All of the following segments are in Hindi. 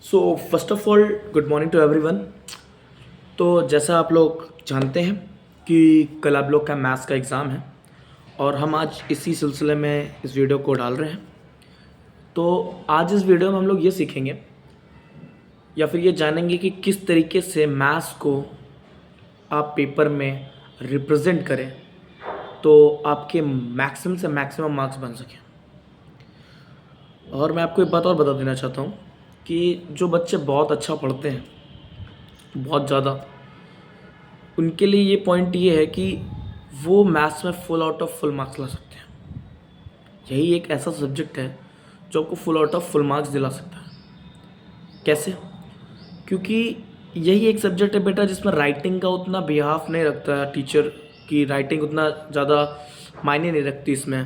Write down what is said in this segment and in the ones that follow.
So first of all good morning to everyone. तो जैसा आप लोग जानते हैं कि कल आप लोग का मैथ्स का एग्ज़ाम है और हम आज इसी सिलसिले में इस वीडियो को डाल रहे हैं। तो आज इस वीडियो में हम लोग ये सीखेंगे या फिर ये जानेंगे कि किस तरीके से मैथ्स को आप पेपर में रिप्रेजेंट करें तो आपके मैक्सिमम से मैक्सिमम मार्क्स बन सकें। और मैं आपको एक बात और बता देना चाहता हूँ कि जो बच्चे बहुत अच्छा पढ़ते हैं, बहुत ज़्यादा, उनके लिए ये पॉइंट ये है कि वो मैथ्स में full out of full marks ला सकते हैं। यही एक ऐसा सब्जेक्ट है जो आपको full out of full marks दिला सकता है। कैसे? क्योंकि यही एक सब्जेक्ट है बेटा जिसमें राइटिंग का उतना बिहाफ नहीं रखता है। टीचर की राइटिंग उतना ज़्यादा मायने नहीं रखती इसमें,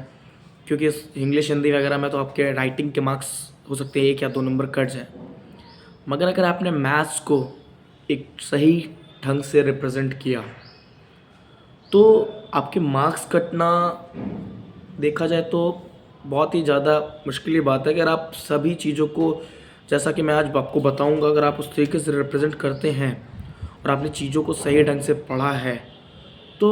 क्योंकि इंग्लिश हिंदी वगैरह में तो आपके राइटिंग के मार्क्स हो सकते हैं 1 या 2 नंबर कट जाए। मगर अगर आपने मैथ्स को एक सही ढंग से रिप्रेजेंट किया तो आपके मार्क्स कटना देखा जाए तो बहुत ही ज़्यादा मुश्किल बात है। अगर आप सभी चीज़ों को, जैसा कि मैं आज आपको बताऊंगा, अगर आप उस तरीके से रिप्रेजेंट करते हैं और आपने चीज़ों को सही ढंग से पढ़ा है तो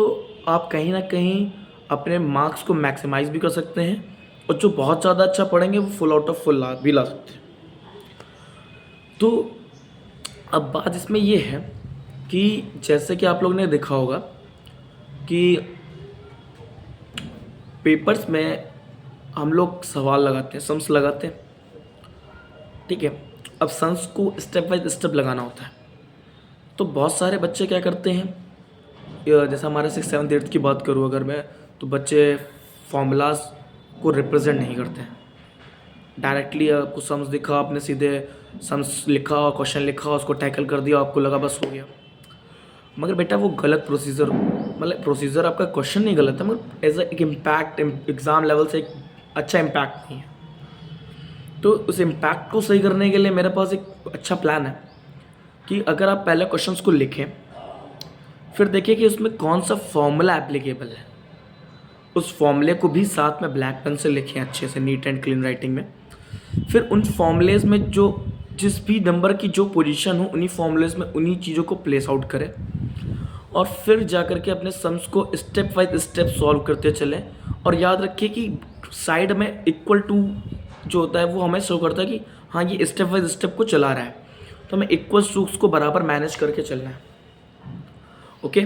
आप कहीं ना कहीं अपने मार्क्स को मैक्सिमाइज़ भी कर सकते हैं और जो बहुत ज़्यादा अच्छा पढ़ेंगे वो फुल आउट ऑफ फुल भी ला सकते हैं। तो अब बात इसमें ये है कि जैसे कि आप लोग ने देखा होगा कि पेपर्स में हम लोग सवाल लगाते हैं, सम्स लगाते हैं, ठीक है। अब सम्स को स्टेप बाय स्टेप लगाना होता है। तो बहुत सारे बच्चे क्या करते हैं, जैसे हमारे 6, 7, 8 की बात करूँ अगर मैं, तो बच्चे फॉर्मूलाज को रिप्रेजेंट नहीं करते हैं। डायरेक्टली आपको सम्स दिखा, आपने सीधे सम्स लिखा और क्वेश्चन लिखा, उसको टैकल कर दिया, आपको लगा बस हो गया। मगर बेटा वो गलत प्रोसीजर, मतलब प्रोसीजर आपका क्वेश्चन नहीं गलत है, मगर एज एक इम्पैक्ट एग्ज़ाम लेवल से एक अच्छा इम्पैक्ट नहीं है। तो उस इम्पैक्ट को सही करने के लिए मेरे पास एक अच्छा प्लान है कि अगर आप पहले क्वेश्चंस को लिखें, फिर देखिए कि उसमें कौन सा फॉर्मूला एप्लीकेबल है, उस फॉर्मूले को भी साथ में ब्लैक पेन से लिखें अच्छे से, नीट एंड क्लीन राइटिंग में। फिर उन फॉर्मूलेज में जो जिस भी नंबर की जो पोजीशन हो, उन्हीं फॉर्मूलेज में उन्हीं चीज़ों को प्लेस आउट करें और फिर जा कर के अपने सम्स को स्टेप बाय स्टेप सॉल्व करते चलें। और याद रखिए कि साइड में इक्वल टू जो होता है वो हमें शो करता है कि हाँ ये स्टेप बाय स्टेप को चला रहा है, तो हमें इक्वल टू को बराबर मैनेज करके चलना है। ओके,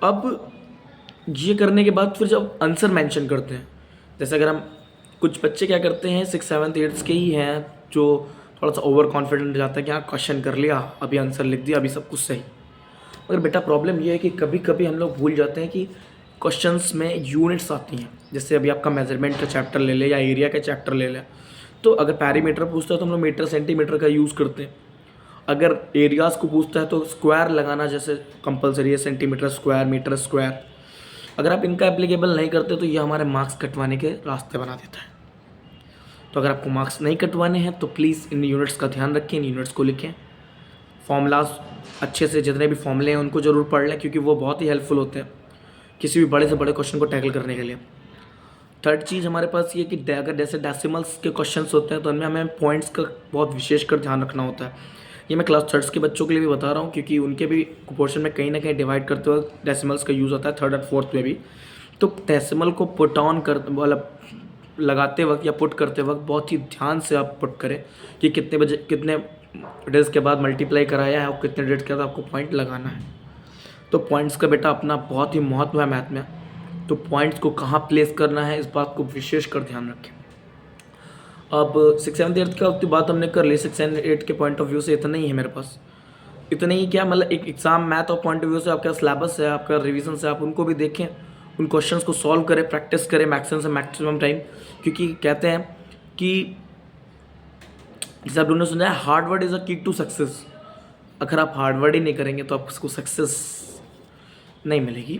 अब ये करने के बाद फिर जब आंसर मेंशन करते हैं, जैसे अगर हम, कुछ बच्चे क्या करते हैं 6, 7, 8 के ही हैं जो थोड़ा सा ओवर कॉन्फिडेंट जाता है कि हाँ क्वेश्चन कर लिया, अभी आंसर लिख दिया, अभी सब कुछ सही। मगर बेटा प्रॉब्लम ये है कि कभी कभी हम लोग भूल जाते हैं कि क्वेश्चंस में यूनिट्स आती हैं। जैसे अभी आपका मेजरमेंट का चैप्टर ले ले या एरिया का चैप्टर ले ले, तो अगर पैरीमीटर पूछता है तो हम लोग मीटर सेंटीमीटर का यूज़ करते हैं। अगर एरियाज़ को पूछता है तो स्क्वायर लगाना जैसे कंपलसरी है, सेंटीमीटर स्क्वायर, मीटर स्क्वायर। अगर आप इनका एप्लीकेबल नहीं करते तो ये हमारे मार्क्स कटवाने के रास्ते बना देता है। तो अगर आपको मार्क्स नहीं कटवाने हैं तो प्लीज़ इन यूनिट्स का ध्यान रखें, इन यूनिट्स को लिखें। फॉर्मूलाज अच्छे से, जितने भी फॉर्मूले हैं उनको ज़रूर पढ़ लें, क्योंकि वो बहुत ही हेल्पफुल होते हैं किसी भी बड़े से बड़े क्वेश्चन को टैकल करने के लिए। थर्ड चीज़ हमारे पास ये कि अगर जैसे डेसिमल्स के क्वेश्चंस होते हैं तो उनमें हमें पॉइंट्स का बहुत विशेषकर ध्यान रखना होता है। ये मैं क्लास थर्ड्स के बच्चों के लिए भी बता रहा हूँ, क्योंकि उनके भी पोर्शन में कहीं ना कहीं डिवाइड करते वक्त डेसिमल्स का यूज़ होता है, 3rd और 4th में भी। तो डेसिमल को पुट ऑन कर, मतलब लगाते वक्त या पुट करते वक्त बहुत ही ध्यान से आप पुट करें कि कितने बजे, कितने डेज के बाद मल्टीप्लाई कराया है और कितने डेज के बाद आपको पॉइंट लगाना है। तो पॉइंट्स का बेटा अपना बहुत ही महत्व है मैथ में, तो पॉइंट्स को कहाँ प्लेस करना है इस बात को विशेष कर ध्यान रखें। अब 6, 7, 8 का तो बात हमने कर ली। 6 और 8 के पॉइंट ऑफ व्यू से इतना ही है मेरे पास। इतना ही क्या, मतलब एक एग्ज़ाम मैथ और पॉइंट ऑफ व्यू से आपका सिलेबस है, आपका रिवीजन से, आप उनको भी देखें, उन क्वेश्चंस को सॉल्व करें, प्रैक्टिस करें मैक्सिमम से मैक्सिमम टाइम। क्योंकि कहते हैं कि जैसे आप लोगों ने सुना है, हार्ड वर्ड इज़ अ की टू सक्सेस। अगर आप हार्ड वर्ड ही नहीं करेंगे तो आपको सक्सेस नहीं मिलेगी,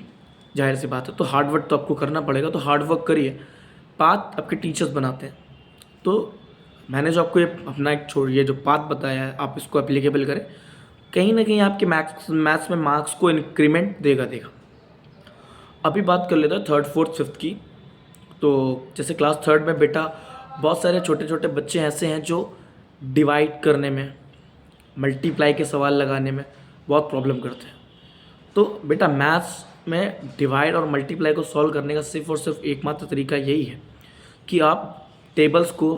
जाहिर सी बात है। तो हार्ड वर्क तो आपको करना पड़ेगा, तो हार्ड वर्क करिए। पाथ आपके टीचर्स बनाते हैं, तो मैंने जो आपको ये अपना एक ये जो पाथ बताया है, आप इसको एप्लीकेबल करें, कहीं ना कहीं आपके मैथ्स में मार्क्स को इंक्रीमेंट देगा। अभी बात कर लेते हैं 3rd, 4th, 5th की। तो जैसे क्लास 3rd में बेटा बहुत सारे छोटे छोटे बच्चे ऐसे हैं जो डिवाइड करने में, मल्टीप्लाई के सवाल लगाने में बहुत प्रॉब्लम करते हैं। तो बेटा मैथ्स में डिवाइड और मल्टीप्लाई को सॉल्व करने का सिर्फ और सिर्फ एकमात्र तरीका यही है कि आप टेबल्स को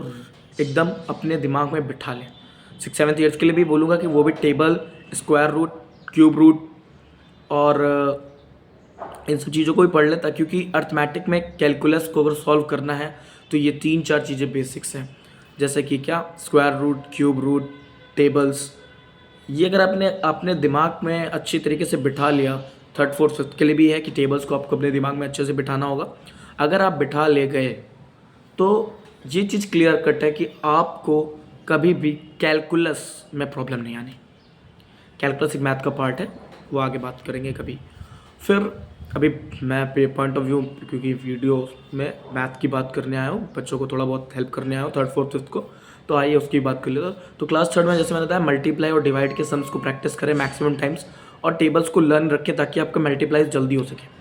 एकदम अपने दिमाग में बिठा लें। 6th 7th ईयर्स के लिए भी बोलूँगा कि वो भी table, square root, cube root और इन सब चीज़ों को भी पढ़ लेता, क्योंकि अर्थमेटिक में कैलकुलस को अगर सॉल्व करना है तो ये 3-4 चीज़ें बेसिक्स हैं, जैसे कि क्या, square root, cube root, tables. ये अगर आपने अपने दिमाग में अच्छी तरीके से बिठा लिया, 3rd 4th 5th के लिए भी है कि टेबल्स को आपको अपने दिमाग में अच्छे से बिठाना होगा। अगर आप बिठा ले गए तो ये चीज़ क्लियर कट है कि आपको कभी भी कैलकुलस में प्रॉब्लम नहीं आनी। कैलकुलस एक मैथ का पार्ट है, वो आगे बात करेंगे कभी। फिर अभी मैं पे पॉइंट ऑफ व्यू, क्योंकि वीडियो में मैथ की बात करने आया हूँ, बच्चों को थोड़ा बहुत हेल्प करने आया हूँ 3rd 4th 5th को, तो आइए उसकी बात कर लेते हैं। तो क्लास 3rd में जैसे मैंने बताया, मल्टीप्लाई और डिवाइड के सम्स को प्रैक्टिस करें मैक्सिमम टाइम्स, और टेबल्स को लर्न रखें ताकि आपका मल्टीप्लाई जल्दी हो सके।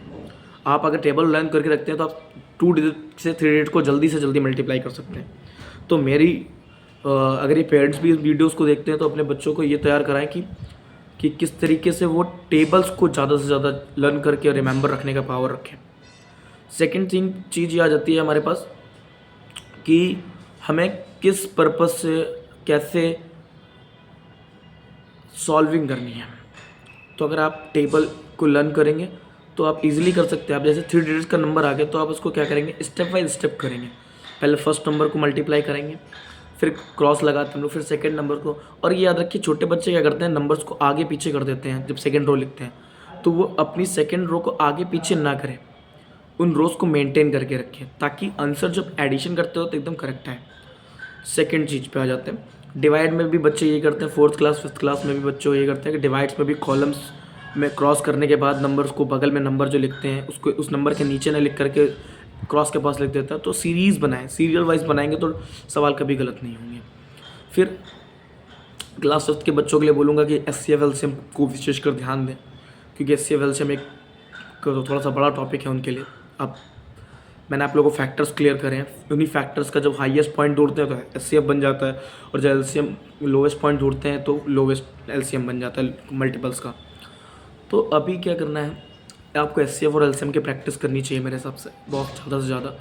आप अगर टेबल लर्न करके रखते हैं तो आप 2 डिजिट से 3 डिजिट को जल्दी से जल्दी मल्टीप्लाई कर सकते हैं। तो मेरी अगर ये पेरेंट्स भी इस वीडियोज़ को देखते हैं तो अपने बच्चों को ये तैयार कराएं कि किस तरीके से वो टेबल्स को ज़्यादा से ज़्यादा लर्न करके रिमेंबर रखने का पावर रखें। सेकंड चीज़ ये आ जाती है हमारे पास कि हमें किस पर्पस से कैसे सॉल्विंग करनी है। तो अगर आप टेबल को लर्न करेंगे तो आप इजीली कर सकते हैं। आप जैसे 3 डिजिट्स का नंबर आ गया तो आप उसको क्या करेंगे, स्टेप बाय स्टेप करेंगे। पहले फर्स्ट नंबर को मल्टीप्लाई करेंगे, फिर क्रॉस लगाते हैं लोग, फिर सेकंड नंबर को। और ये याद रखिए, छोटे बच्चे क्या करते हैं, नंबर्स को आगे पीछे कर देते हैं जब सेकंड रो लिखते हैं, तो वो अपनी सेकंड रो को आगे पीछे ना करें, उन रोज को मेंटेन करके रखें ताकि आंसर जब एडिशन करते हो तो एकदम करेक्ट आए। सेकंड चीज़ पे आ जाते हैं, डिवाइड में भी बच्चे ये करते हैं, 4th क्लास 5th क्लास में भी बच्चे ये करते हैं कि डिवाइड्स में भी कॉलम्स में क्रॉस करने के बाद नंबर्स को बगल में नंबर जो लिखते हैं उसको उस नंबर के नीचे ना लिख करके क्रॉस के पास लिख देता है। तो सीरीज़ बनाएं, सीरियल वाइज बनाएंगे तो सवाल कभी गलत नहीं होंगे। फिर क्लास 5th के बच्चों के लिए बोलूँगा कि HCF LCM को विशेषकर ध्यान दें, क्योंकि HCF LCM एक थोड़ा सा बड़ा टॉपिक है उनके लिए। अब मैंने आप लोगों को फैक्टर्स क्लियर करे हैं, उन्हीं फैक्टर्स का जब हाईएस्ट पॉइंट ढूंढते हैं तो HCF बन जाता है, और जब LCM लोवेस्ट पॉइंट ढूंढते हैं तो लोवेस्ट LCM बन जाता है मल्टीपल्स का। तो अभी क्या करना है, आपको HCF और LCM की प्रैक्टिस करनी चाहिए मेरे हिसाब से बहुत ज़्यादा से ज़्यादा।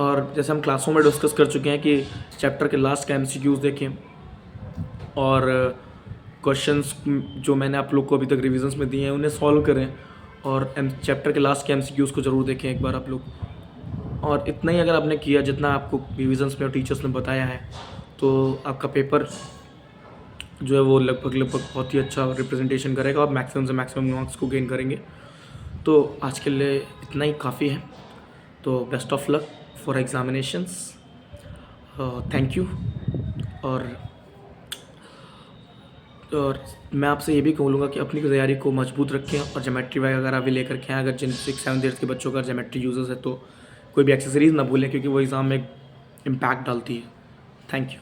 और जैसे हम क्लासों में डिस्कस कर चुके हैं कि चैप्टर के लास्ट का MCQs देखें, और क्वेश्चंस जो मैंने आप लोग को अभी तक रिविजन्स में दिए हैं उन्हें सॉल्व करें, और चैप्टर के लास्ट के MCQs को ज़रूर देखें एक बार आप लोग। और इतना ही अगर आपने किया जितना आपको रिविजन्स में और टीचर्स ने बताया है, तो आपका पेपर जो है वो लगभग बहुत ही अच्छा रिप्रेजेंटेशन करेगा, और मैक्सिमम से मैक्सिमम मार्क्स को गेन करेंगे। तो आज के लिए इतना ही काफ़ी है। तो best of luck for examinations, thank you. और मैं आपसे ये भी कहूँगा कि अपनी तैयारी को मजबूत रखें, और ज्योमेट्री वगैरह भी लेकर के आएँ। अगर जिन 6th 7th ईयर्स के बच्चों का ज्योमेट्री यूजर्स है तो कोई भी एक्सेसरीज़ ना भूलें, क्योंकि वो एग्ज़ाम में इम्पैक्ट डालती है। Thank you.